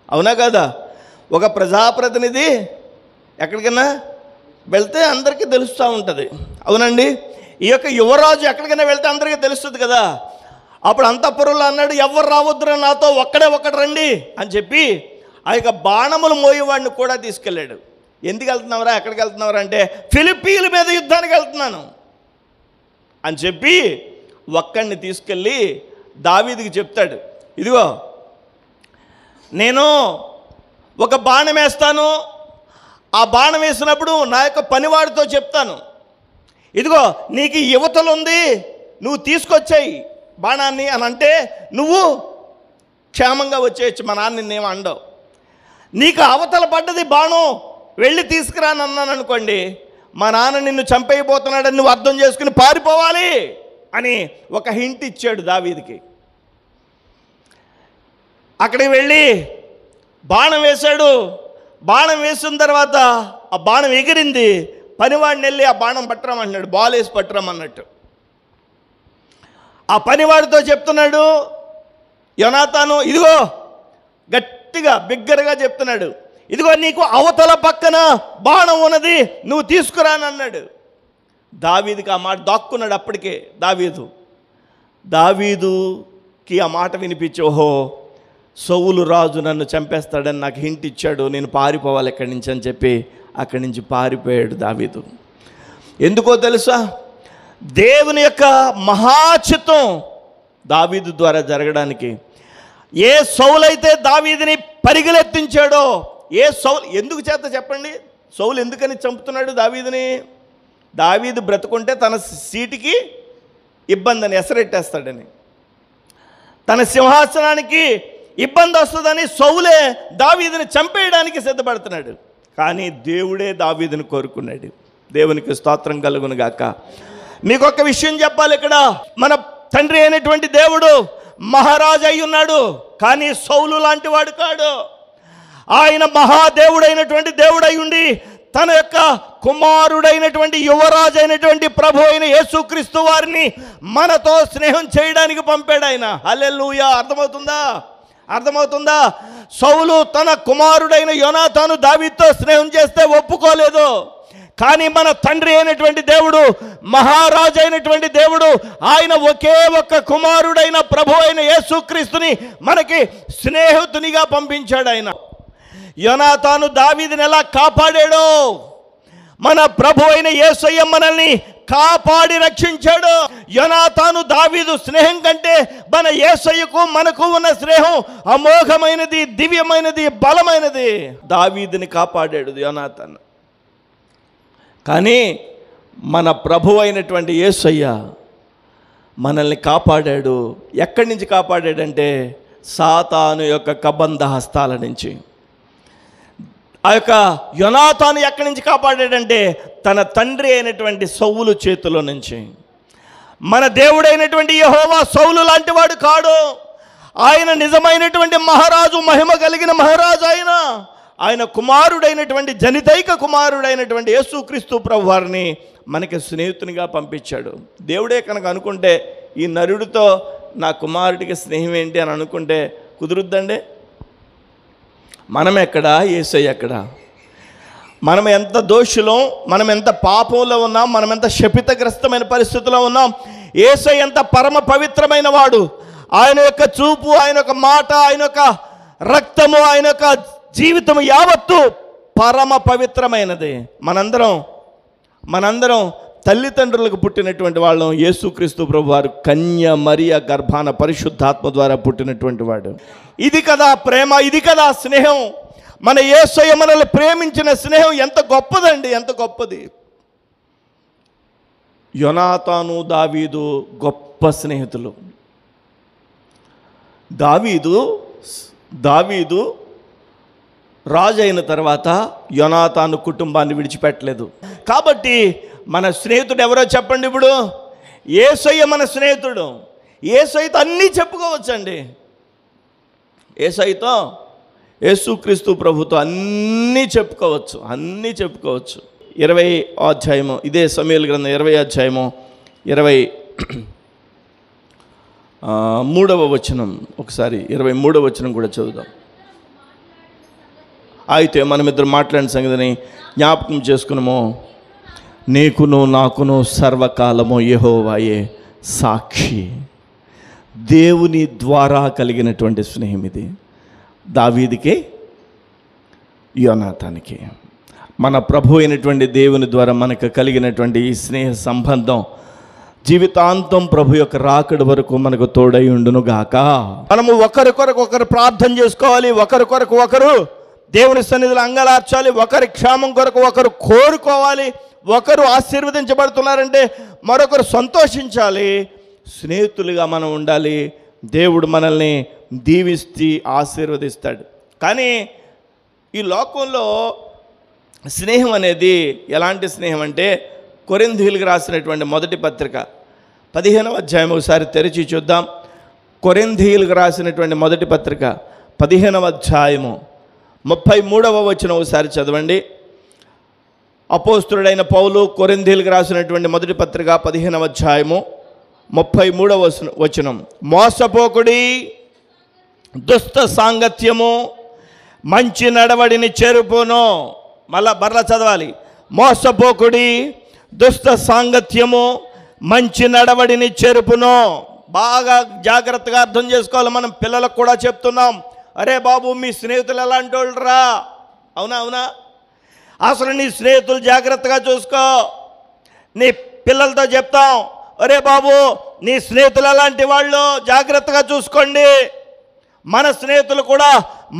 అవునా కదా? ఒక ప్రజాప్రతినిధి ఎక్కడికైనా వెళ్తే అందరికీ తెలుస్తూ ఉంటుంది, అవునండి? ఈ యొక్క యువరాజు ఎక్కడికైనా వెళ్తే అందరికీ తెలుస్తుంది కదా. అప్పుడు అంతఃపురంలో అన్నాడు, ఎవరు రావద్దురా నాతో, ఒక్కడు రండి అని చెప్పి ఆ యొక్క బాణములు మోయేవాడిని కూడా తీసుకెళ్ళాడు. ఎందుకు వెళ్తున్నావురా, ఎక్కడికి వెళ్తున్నావురా అంటే, ఫిలిప్పీల మీద యుద్ధానికి వెళ్తున్నాను అని చెప్పి ఒక్కడిని తీసుకెళ్ళి దావీదుకి చెప్తాడు, ఇదిగో నేను ఒక బాణం వేస్తాను, ఆ బాణం వేసినప్పుడు నా యొక్క పనివాడితో చెప్తాను, ఇదిగో నీకు యువతలు ఉంది, నువ్వు తీసుకొచ్చాయి బాణాన్ని అని అంటే నువ్వు క్షేమంగా వచ్చేయచ్చు, మా నాన్న నిన్నేమో అండవు. నీకు అవతల పడ్డది బాణం, వెళ్ళి తీసుకురాని అన్నాను అనుకోండి, మా నాన్న నిన్ను చంపైపోతున్నాడని నువ్వు అర్థం చేసుకుని పారిపోవాలి అని ఒక హింట్ ఇచ్చాడు దావీదుకి. అక్కడికి వెళ్ళి బాణం వేశాడు. బాణం వేసిన తర్వాత ఆ బాణం ఎగిరింది. పనివాడిని వెళ్ళి ఆ బాణం పట్టరమన్నాడు, బాల్ వేసి పట్టరమన్నట్టు. ఆ పనివాడితో చెప్తున్నాడు యోనాతాను, ఇదిగో గట్టిగా బిగ్గరగా చెప్తున్నాడు, ఇదిగో నీకు అవతల పక్కన బాణం ఉన్నది, నువ్వు తీసుకురానన్నాడు. దావీదుకి ఆ మాట దాక్కున్నాడు. అప్పటికే దావీదుకి ఆ మాట వినిపించి, ఓహో సౌలు రాజు నన్ను చంపేస్తాడని నాకు హింట్ ఇచ్చాడు, నేను పారిపోవాలి ఎక్కడి నుంచి అని చెప్పి అక్కడి నుంచి పారిపోయాడు దావీదు. ఎందుకో తెలుసా? దేవుని యొక్క మహాచిత్తం దావీదు ద్వారా జరగడానికి. ఏ సౌలైతే దావీదుని పరిగెలెత్తించాడో, ఏ సౌలు ఎందుకు చేత చెప్పండి? సౌలు ఎందుకని చంపుతున్నాడు దావీదుని? దావీదు బ్రతుకుంటే తన సీటుకి ఇబ్బంది అని, ఎసరెట్టేస్తాడని, తన సింహాసనానికి ఇబ్బంది వస్తుందని సౌలే దావీదుని చంపేయడానికి సిద్ధపడుతున్నాడు. కానీ దేవుడే దావీదుని కోరుకున్నాడు. దేవునికి స్తోత్రం కలుగును గాక. మీకు ఒక విషయం చెప్పాలి, ఇక్కడ మన తండ్రి అయినటువంటి దేవుడు మహారాజు అయి ఉన్నాడు, కానీ సౌలు లాంటి వాడు కాడు. ఆయన మహాదేవుడైనటువంటి దేవుడై ఉండి తన యొక్క కుమారుడైనటువంటి యువరాజు అయినటువంటి ప్రభు అయిన యేసుక్రీస్తు వారిని మనతో స్నేహం చేయడానికి పంపాడు ఆయన. హల్లెలూయా. అర్థమవుతుందా? సౌలు తన కుమారుడైన యోనాతాను దావీదుతో స్నేహం చేస్తే ఒప్పుకోలేదు. కానీ మన తండ్రి అయినటువంటి దేవుడు, మహారాజు అయినటువంటి దేవుడు, ఆయన ఒకే ఒక్క కుమారుడైన ప్రభు అయిన యేసుక్రీస్తుని మనకి స్నేహితునిగా పంపించాడు. ఆయన యోనాతాను దావీదుని ఎలా కాపాడాడో, మన ప్రభు అయిన యేసయ్య మనల్ని కాపాడి రక్షించాడు. యోనాతాను దావీదు స్నేహం కంటే మన యేసయ్యకు మనకు ఉన్న స్నేహం అమోఘమైనది, దివ్యమైనది, బలమైనది. దావీదుని కాపాడాడు యోనాతాను. కానీ మన ప్రభు అయినటువంటి యేసయ్య మనల్ని కాపాడాడు. ఎక్కడి నుంచి కాపాడాడంటే సాతాను యొక్క కబంధ హస్తాల నుంచి. ఆ యొక్క యోనాతాను ఎక్కడి నుంచి కాపాడాడంటే తన తండ్రి అయినటువంటి సౌలు చేతిలో నుంచి. మన దేవుడైనటువంటి యెహోవా సౌలు లాంటి వాడు కాడు. ఆయన నిజమైనటువంటి మహారాజు, మహిమ కలిగిన మహారాజు. ఆయన కుమారుడైనటువంటి జనితైక కుమారుడైనటువంటి యేసుక్రీస్తు ప్రభువారిని మనకి స్నేహితునిగా పంపించాడు. దేవుడే కనుక అనుకుంటే ఈ నరుడితో నా కుమారుడికి స్నేహం ఏంటి అని అనుకుంటే కుదురుద్దండి? మనం ఎక్కడా, యేసయ్య ఎక్కడా? మనం ఎంత దోషులం, మనం ఎంత పాపంలో ఉన్నాం, మనం ఎంత శపితగ్రస్తమైన పరిస్థితిలో ఉన్నాం. యేసయ్య ఎంత పరమ పవిత్రమైన వాడు. ఆయన యొక్క చూపు, ఆయన యొక్క మాట, ఆయన యొక్క రక్తము, ఆయన యొక్క జీవితం యావత్తు పరమ పవిత్రమైనది. మనందరం తల్లిదండ్రులకు పుట్టినటువంటి వాళ్ళం. యేసుక్రీస్తు ప్రభువారు కన్య మరియ గర్భాన పరిశుద్ధాత్మ ద్వారా పుట్టినటువంటి వాడు. ఇది కదా ప్రేమ, ఇది కదా స్నేహం. మన యేసయ్య మనల్ని ప్రేమించిన స్నేహం ఎంత గొప్పదండి, ఎంత గొప్పది. యోనాతాను, దావీదు గొప్ప స్నేహితులు. దావీదు రాజు అయిన తర్వాత యోనాతాను కుటుంబాన్ని విడిచిపెట్టలేదు. కాబట్టి మన స్నేహితుడు ఎవరో చెప్పండి? ఇప్పుడు యేసయ్య మన స్నేహితుడు. యేసయ్యతో అన్నీ చెప్పుకోవచ్చండి. యేసయ్యతో, యేసుక్రీస్తు ప్రభుతో అన్నీ చెప్పుకోవచ్చు. 20వ అధ్యాయము, ఇదే సమూయేలు గ్రంథం 20వ అధ్యాయము 23వ వచనం. ఒకసారి 23వ వచనం కూడా చదువుదాం. అయితే మనమిద్దరు మాట్లాడిన సంగతిని జ్ఞాపకం చేసుకున్నాము. నీకును నాకును సర్వకాలము యెహోవాయే సాక్షి. దేవుని ద్వారా కలిగినటువంటి స్నేహం ఇది. దావీదుకి, యోనాతానికి. మన ప్రభు అయినటువంటి దేవుని ద్వారా మనకు కలిగినటువంటి ఈ స్నేహ సంబంధం జీవితాంతం ప్రభు యొక్క రాకడ వరకు మనకు తోడై ఉండును గాక. మనము ఒకరి కొరకు ఒకరు ప్రార్థన చేసుకోవాలి. ఒకరి కొరకు ఒకరు దేవుని సన్నిధిలో అంగలార్చాలి. ఒకరి క్షేమం కొరకు ఒకరు కోరుకోవాలి. ఒకరు ఆశీర్వదించబడుతున్నారంటే మరొకరు సంతోషించాలి. స్నేహితులుగా మనం ఉండాలి. దేవుడు మనల్ని దీవిస్తే ఆశీర్వదిస్తాడు. కానీ ఈ లోకంలో స్నేహం అనేది ఎలాంటి స్నేహం అంటే, కొరింథీయులకు రాసినటువంటి మొదటి పత్రిక 15వ అధ్యాయం ఒకసారి తెరిచి చూద్దాం. కొరింథీయులకు రాసినటువంటి మొదటి పత్రిక 15వ అధ్యాయము 33వ వచనం ఒకసారి చదవండి. అపోస్తులుడైన పౌలు కొరింథీయులకు రాసినటువంటి మొదటి పత్రిక 15వ అధ్యాయము 33వ వచనం. మోసపోకుడి, దుష్ట సాంగత్యము మంచి నడవడిని చెరుపును. మరలా చదవాలి. మోసపోకుడి, దుష్ట సాంగత్యము మంచి నడవడిని చెరుపును. బాగా జాగ్రత్తగా అర్థం చేసుకోవాలి. మనం పిల్లలకు కూడా చెప్తున్నాం, అరే బాబు మీ స్నేహితులు ఎలాంటి వాళ్ళురా? అవునా? అసలు నీ స్నేహితులు జాగ్రత్తగా చూసుకో. నీ పిల్లలతో చెప్తాం, అరే బాబు నీ స్నేహితులు ఎలాంటి వాళ్ళు, జాగ్రత్తగా చూసుకోండి. మన స్నేహితులు కూడా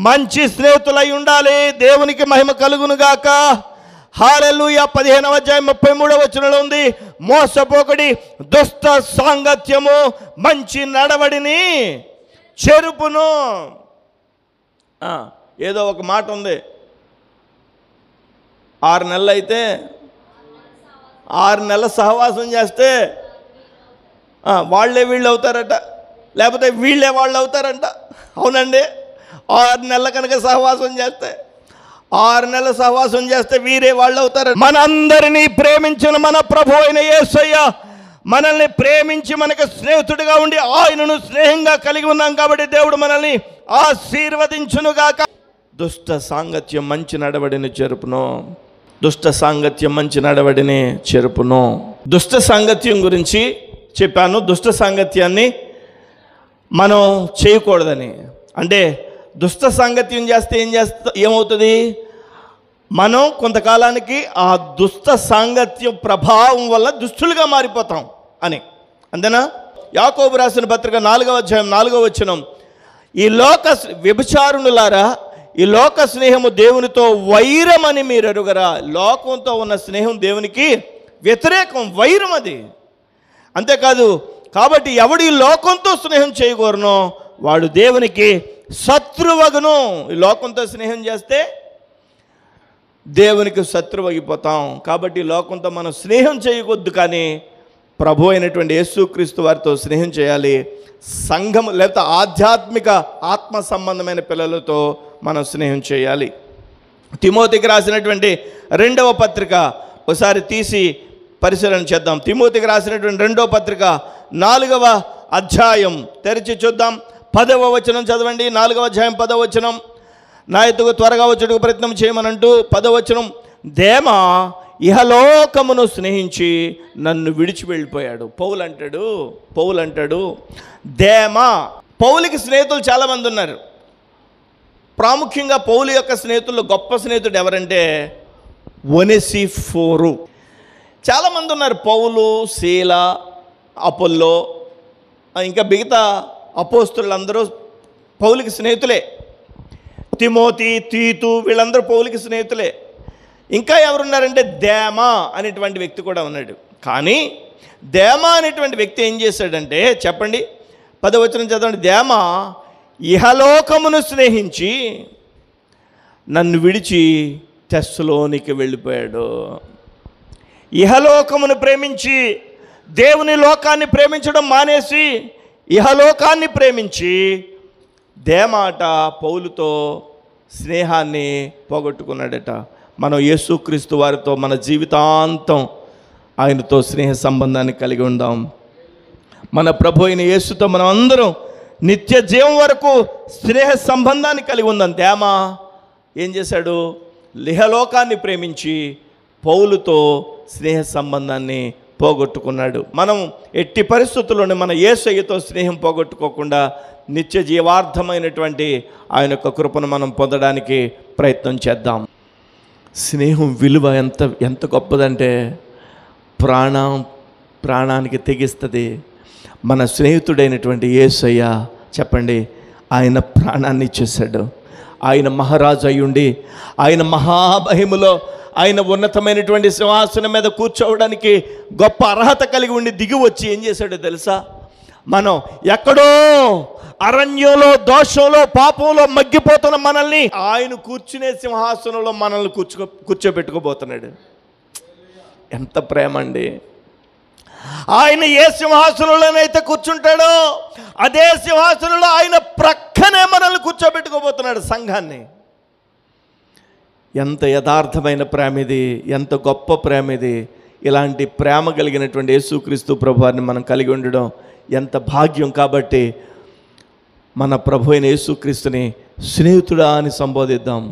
మంచి స్నేహితులై ఉండాలి. దేవునికి మహిమ కలుగునుగాక. హల్లెలూయా. 15వ అధ్యాయం 33వ వచనంలో ఉంది, మోసపోకడి, దుష్ట సాంగత్యము మంచి నడవడిని చెరుపును. ఏదో ఒక మాట ఉంది, 6 నెలలు అయితే 6 నెలల సహవాసం చేస్తే వాళ్ళే వీళ్ళు అవుతారట, లేకపోతే వీళ్ళే వాళ్ళు అవుతారంట. అవునండి, 6 నెలల కనుక సహవాసం చేస్తే, 6 నెలల సహవాసం చేస్తే వీరే వాళ్ళు అవుతారు. మనందరినీ ప్రేమించిన మన ప్రభు అయిన యేసయ్య మనల్ని ప్రేమించి మనకు స్నేహితుడిగా ఉండి ఆయనను స్నేహంగా కలిగి ఉన్నాం కాబట్టి దేవుడు మనల్ని ఆశీర్వదించునుగాక. దుష్ట సాంగత్యం మంచి నడవడిని చెరుపును. దుష్ట సాంగత్యం మంచి నడవడిని చెరుపును. దుష్ట సాంగత్యం గురించి చెప్పాను. దుష్ట సాంగత్యాన్ని మనం చేయకూడదని. అంటే దుష్ట సాంగత్యం చేస్తే ఏమవుతుంది? మనం కొంతకాలానికి ఆ దుష్ట సాంగత్యం ప్రభావం వల్ల దుష్టులుగా మారిపోతాం అని. అంతేనా? యాకోబు రాసిన పత్రిక 4వ అధ్యాయం 4వ వచనం, ఈ లోక వ్యభిచారుణులారా, ఈ లోక స్నేహము దేవునితో వైరమని మీరు ఎరుగరా. లోకంతో ఉన్న స్నేహం దేవునికి వ్యతిరేకం, వైరం అది. అంతేకాదు, కాబట్టి ఎవడు ఈ లోకంతో స్నేహం చేయకూడనో వాడు దేవునికి శత్రువగును. ఈ లోకంతో స్నేహం చేస్తే దేవునికి శత్రువు అయిపోతాం. కాబట్టి ఈ లోకంతో మనం స్నేహం చేయకూడదు, కానీ ప్రభు అయినటువంటి యేసుక్రీస్తు వారితో స్నేహం చేయాలి. సంఘం లేకపోతే ఆధ్యాత్మిక ఆత్మ సంబంధమైన పిల్లలతో మనం స్నేహం చేయాలి. తిమోతికి రాసినటువంటి 2వ పత్రిక ఒకసారి తీసి పరిశీలన చేద్దాం. తిమోతికి రాసినటువంటి 2వ పత్రిక 4వ అధ్యాయం తెరిచి చూద్దాం. 10వ వచనం చదవండి. 4వ అధ్యాయం 10వ వచనం. నా ఎత్తుకు త్వరగా వచ్చుటకు ప్రయత్నం చేయమనంటూ 10వ వచనం, దేమా ఇహలోకమును స్నేహించి నన్ను విడిచి వెళ్ళిపోయాడు. పౌలు అంటాడు దేమా. పౌలుకి స్నేహితులు చాలామంది ఉన్నారు. ప్రాముఖ్యంగా పౌలు యొక్క స్నేహితుల్లో గొప్ప స్నేహితుడు ఎవరంటే ఒనేసిఫోరు. చాలామంది ఉన్నారు. పౌలు, శీల, అపోల్లో, ఇంకా మిగతా అపోస్తులందరూ పౌలుకి స్నేహితులే. తిమోతి, తీతు వీళ్ళందరూ పౌలుకి స్నేహితులే. ఇంకా ఎవరున్నారంటే దేమా అనేటువంటి వ్యక్తి కూడా ఉన్నాడు. కానీ దేమా అనేటువంటి వ్యక్తి ఏం చేశాడంటే చెప్పండి, 10వ వచనం చదవండి. దేమా ఇహలోకమును స్నేహించి నన్ను విడిచి తెస్సలోనికి వెళ్ళిపోయాడు. ఇహలోకమును ప్రేమించి దేవుని లోకాన్ని ప్రేమించడం మానేసి ఇహలోకాన్ని ప్రేమించి దేమాట పౌలుతో స్నేహాన్ని పోగొట్టుకున్నాడట. మనం యేసుక్రీస్తు వారితో మన జీవితాంతం ఆయనతో స్నేహ సంబంధాన్ని కలిగి ఉందాం. మన ప్రభు అయిన యేసుతో మనం అందరం నిత్య జీవం వరకు స్నేహ సంబంధాన్ని కలిగి ఉందాం. దేమా ఏం చేశాడు? ఇహలోకాన్ని ప్రేమించి పౌలుతో స్నేహ సంబంధాన్ని పోగొట్టుకున్నాడు. మనం ఎట్టి పరిస్థితుల్లోనే మన యేసయ్యతో స్నేహం పోగొట్టుకోకుండా నిత్య జీవార్థమైనటువంటి ఆయన యొక్క కృపను మనం పొందడానికి ప్రయత్నం చేద్దాం. స్నేహం విలువ ఎంత గొప్పదంటే ప్రాణానికి తెగిస్తుంది. మన స్నేహితుడైనటువంటి యేసయ్య చెప్పండి, ఆయన ప్రాణాన్ని ఇచ్చేశాడు. ఆయన మహారాజు అయ్యుండి ఆయన మహామహిమలో ఆయన ఉన్నతమైనటువంటి సింహాసనం మీద కూర్చోవడానికి గొప్ప అర్హత కలిగి ఉండి దిగి వచ్చి ఏం చేశాడో తెలుసా? మనం ఎక్కడో అరణ్యంలో, దోషంలో, పాపంలో మగ్గిపోతున్న మనల్ని ఆయన కూర్చునే సింహాసనంలో మనల్ని కూర్చోబెట్టుకోబోతున్నాడు. ఎంత ప్రేమ అండి! ఆయన ఏ సింహాసనంలోనైతే కూర్చుంటాడో అదే సింహాసనంలో ఆయన ప్రక్కనే మనల్ని కూర్చోబెట్టుకోబోతున్నాడు, సంఘాన్ని. ఎంత యథార్థమైన ప్రేమ ఇది! ఎంత గొప్ప ప్రేమ ఇది! ఇలాంటి ప్రేమ కలిగినటువంటి యేసుక్రీస్తు ప్రభువారిని మనం కలిగి ఉండడం ఎంత భాగ్యం. కాబట్టి మన ప్రభు అయిన యేసుక్రీస్తుని స్నేహితుడా అని సంబోధిద్దాం.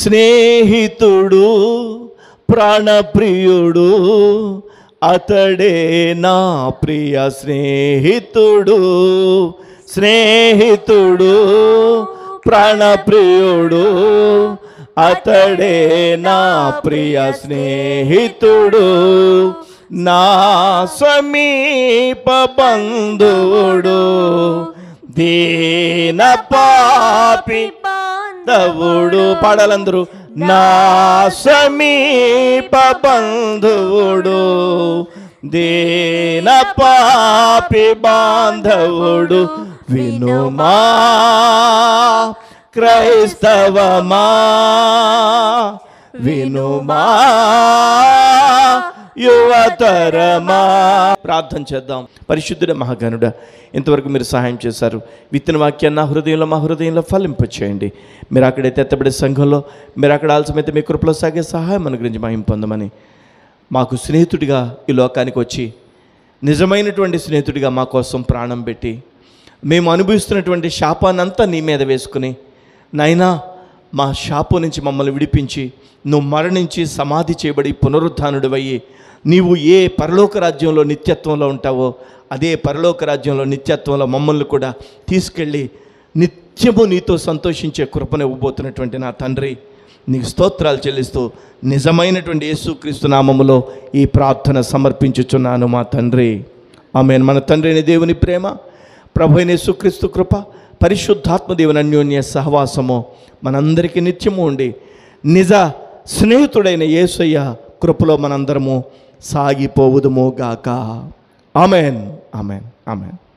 స్నేహితుడు, ప్రాణప్రియుడు, అతడే నా ప్రియ స్నేహితుడు. స్నేహితుడు, ప్రాణప్రియుడు, అతడే నా ప్రియ స్నేహితుడు. నా సమీప బంధువుడు, దీన పాపి బాంధవుడు. పాడాలందరూ. నా సమీప బంధువుడు, దీన పాపి బాంధవుడు. వినుమా క్రైస్తవమా, వినుమా యువతరమా. ప్రార్థన చేద్దాం. పరిశుద్ధుడ మహాగణుడ, ఇంతవరకు మీరు సహాయం చేశారు. విత్తన వాక్యాన్ని నా హృదయంలో, మా హృదయంలో ఫలింపచేయండి. మీరు అక్కడైతే ఎత్తబడే సంఘంలో, మీరు అక్కడ ఆలస్యమైతే మీ కృపలో సాగే సహాయం మన గురించి మహిమ పొందమని, మాకు స్నేహితుడిగా ఈ లోకానికి వచ్చి నిజమైనటువంటి స్నేహితుడిగా మా కోసం ప్రాణం పెట్టి మేము అనుభవిస్తున్నటువంటి శాపాన్నంతా నీ మీద వేసుకుని, నాయనా మా శాపం నుంచి మమ్మల్ని విడిపించి నువ్వు మరణించి సమాధి చేయబడి పునరుద్ధానుడివయ్యి నీవు ఏ పరలోక రాజ్యంలో నిత్యత్వంలో ఉంటావో అదే పరలోక రాజ్యంలో నిత్యత్వంలో మమ్మల్ని కూడా తీసుకెళ్ళి నిత్యము నీతో సంతోషించే కృపను ఇవ్వబోతున్నటువంటి నా తండ్రి, నీకు స్తోత్రాలు చెల్లిస్తూ నిజమైనటువంటి యేసుక్రీస్తు నామములో ఈ ప్రార్థన సమర్పించుచున్నాను మా తండ్రి. ఆమేన్. మన తండ్రి అయిన దేవుని ప్రేమ, ప్రభు అయిన యేసుక్రీస్తు కృప, పరిశుద్ధాత్మ దేవుని అన్యోన్య సహవాసము మనందరికీ నిత్యము ఉండి నిజ స్నేహితుడైన యేసయ్య కృపలో మనందరము సాగిపోవుదుము గాక. Amen, amen, amen.